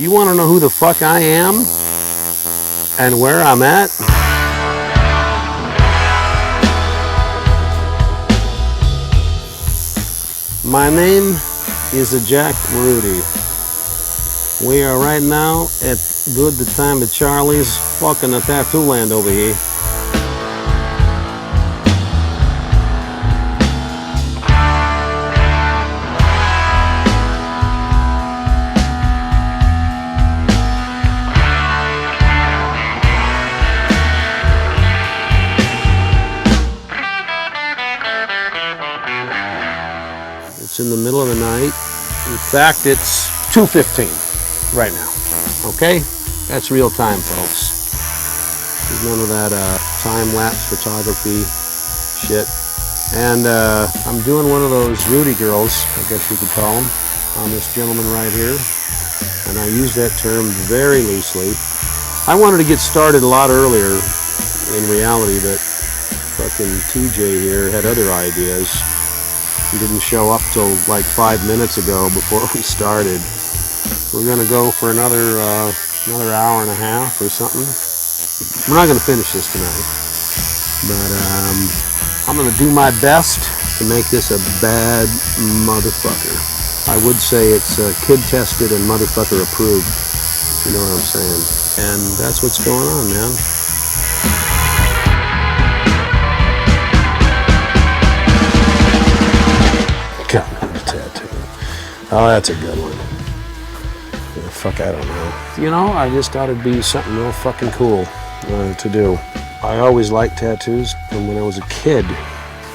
You want to know who the fuck I am and where I'm at? My name is Jack Rudy. We are right now at Goodtime at Charlie's, fucking the Tattooland over here. It's in the middle of the night. In fact, it's 2:15 right now. Okay? That's real time, folks. There's none of that time-lapse photography shit. And I'm doing one of those Rudy girls, I guess you could call them, on this gentleman right here. And I use that term very loosely. I wanted to get started a lot earlier in reality, but fucking TJ here had other ideas. He didn't show up till like 5 minutes ago before we started. We're gonna go for another hour and a half or something. We're not gonna finish this tonight, but I'm gonna do my best to make this a bad motherfucker. I would say it's kid tested and motherfucker approved. You know what I'm saying? And that's what's going on, man. Got another tattoo. Oh, that's a good one. Fuck, I don't know. You know, I just thought it'd be something real fucking cool to do. I always liked tattoos from when I was a kid.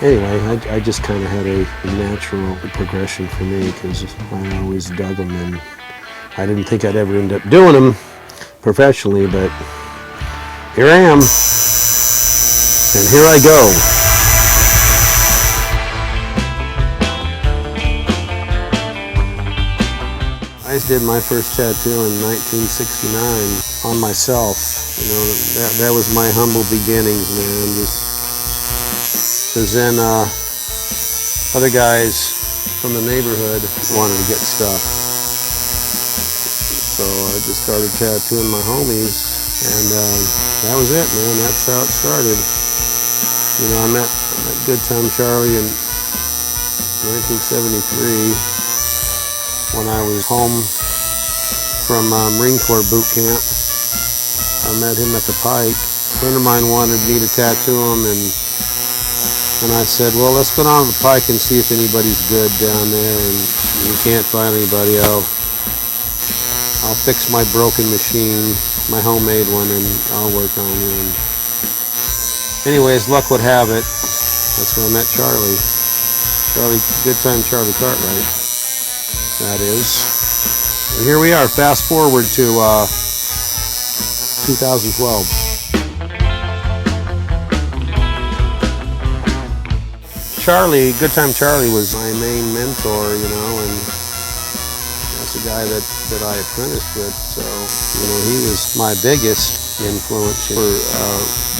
Anyway, I just kind of had a natural progression for me because I always dug them, and I didn't think I'd ever end up doing them professionally, but here I am, and here I go. I did my first tattoo in 1969 on myself. You know, that was my humble beginnings, man. Because then other guys from the neighborhood wanted to get stuff. So I just started tattooing my homies, and that was it, man. That's how it started. You know, I met Goodtime Charlie in 1973. When I was home from Marine Corps boot camp. I met him at the pike. A friend of mine wanted me to tattoo him, and I said, well, let's go down to the pike and see if anybody's good down there, and if you can't find anybody, I'll fix my broken machine, my homemade one, and I'll work on you. And anyways, luck would have it, that's when I met Charlie. Goodtime Charlie Cartwright. That is. And here we are, fast forward to 2012. Goodtime Charlie was my main mentor, you know, and that's a guy that I apprenticed with, so, you know, he was my biggest influence for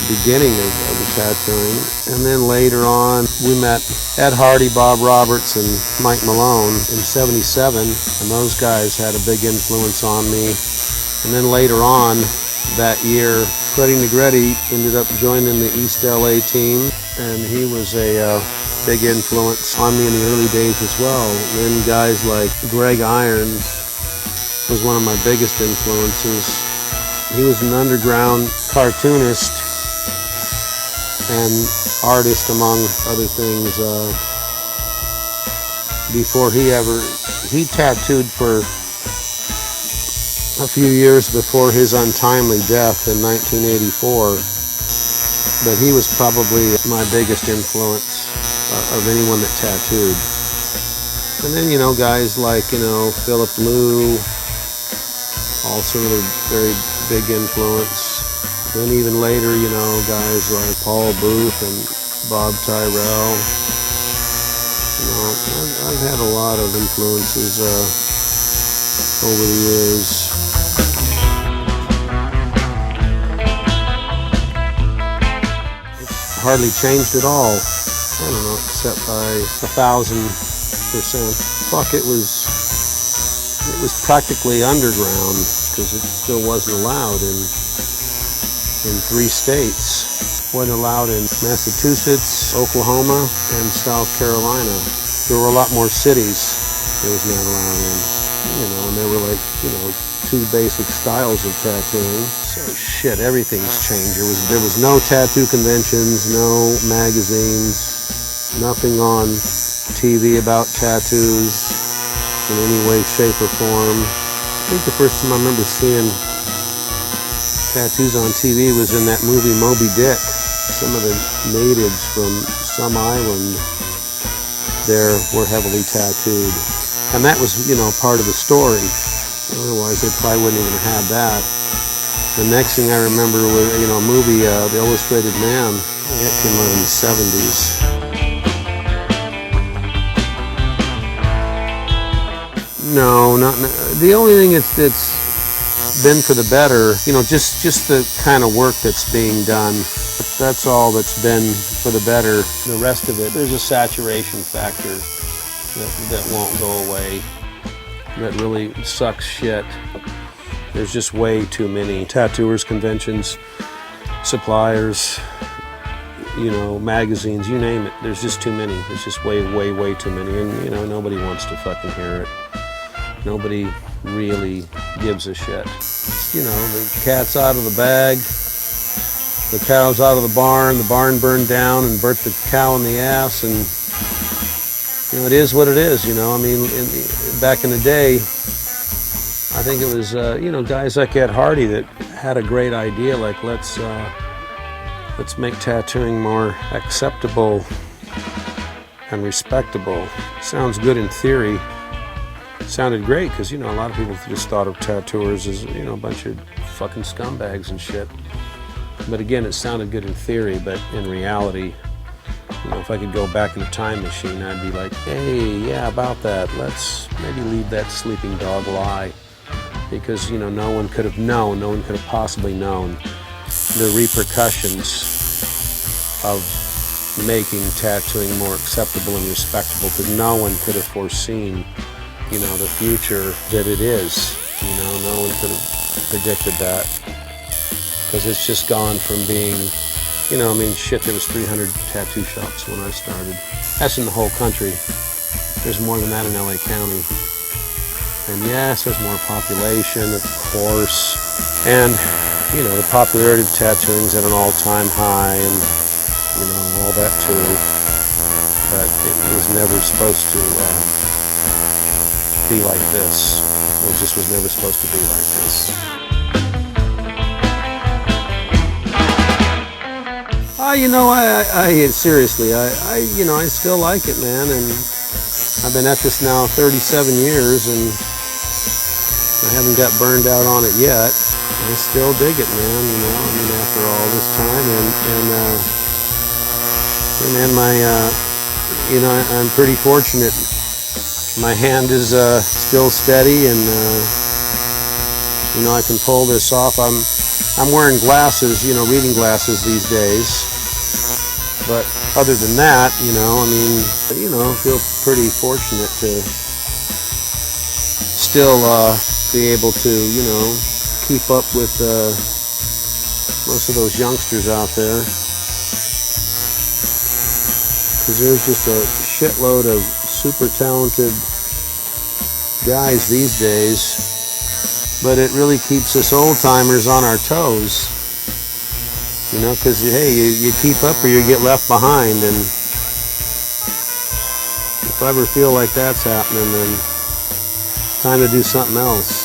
beginning of the tattooing. And then later on, we met Ed Hardy, Bob Roberts, and Mike Malone in '77, and those guys had a big influence on me. And then later on that year, Freddie Negretti ended up joining the East LA team, and he was a big influence on me in the early days as well. And then guys like Greg Irons was one of my biggest influences. He was an underground cartoonist and artist, among other things. Before he tattooed for a few years before his untimely death in 1984, but he was probably my biggest influence of anyone that tattooed. And then, you know, guys like, you know, Philip Liu, also another very big influence. Then even later, you know, guys like Paul Booth and Bob Tyrell. You know, I've had a lot of influences over the years. It's hardly changed at all. I don't know, except by 1,000%. Fuck, it was it was practically underground because it still wasn't allowed in 3 states. Wasn't allowed in Massachusetts, Oklahoma, and South Carolina. There were a lot more cities it was not allowed in. And there were like, 2 basic styles of tattooing. So shit, everything's changed. There was no tattoo conventions, no magazines, nothing on TV about tattoos in any way, shape, or form. I think the first time I remember seeing tattoos on TV was in that movie Moby Dick. Some of the natives from some island there were heavily tattooed. And that was, part of the story. Otherwise, they probably wouldn't even have had that. The next thing I remember was, a movie, The Illustrated Man. It came out in the 70s. No, not the only thing that's been for the better, just the kind of work that's being done. That's all that's been for the better. The rest of it, there's a saturation factor that won't go away. That really sucks shit. There's just way too many tattooers, conventions, suppliers, magazines, you name it. There's just too many. There's just way too many. And, nobody wants to fucking hear it. Nobody really gives a shit. The cat's out of the bag, the cow's out of the barn burned down and burnt the cow in the ass, and it is what it is, back in the day, I think it was, guys like Ed Hardy that had a great idea, like let's make tattooing more acceptable and respectable. Sounds good in theory. Sounded great because, a lot of people just thought of tattooers as, a bunch of fucking scumbags and shit. But again, it sounded good in theory, but in reality, if I could go back in a time machine, I'd be like, hey, yeah, about that. Let's maybe leave that sleeping dog lie. Because, no one could have possibly known the repercussions of making tattooing more acceptable and respectable, because no one could have foreseen, the future that it is. No one could have predicted that. Because it's just gone from being, shit, there was 300 tattoo shops when I started. That's in the whole country. There's more than that in LA County. And yes, there's more population, of course. And, the popularity of tattooing's at an all-time high and, all that too. But it was never supposed to be like this. It just was never supposed to be like this. Seriously, I still like it, man, and I've been at this now 37 years, and I haven't got burned out on it yet. I still dig it, man, after all this time, I'm pretty fortunate. My hand is still steady, and I can pull this off. I'm wearing glasses, reading glasses these days. But other than that, feel pretty fortunate to still be able to, keep up with most of those youngsters out there. Because there's just a shitload of super talented guys these days. But it really keeps us old-timers on our toes. Because, hey, you keep up or you get left behind, and if I ever feel like that's happening, then it's time to do something else.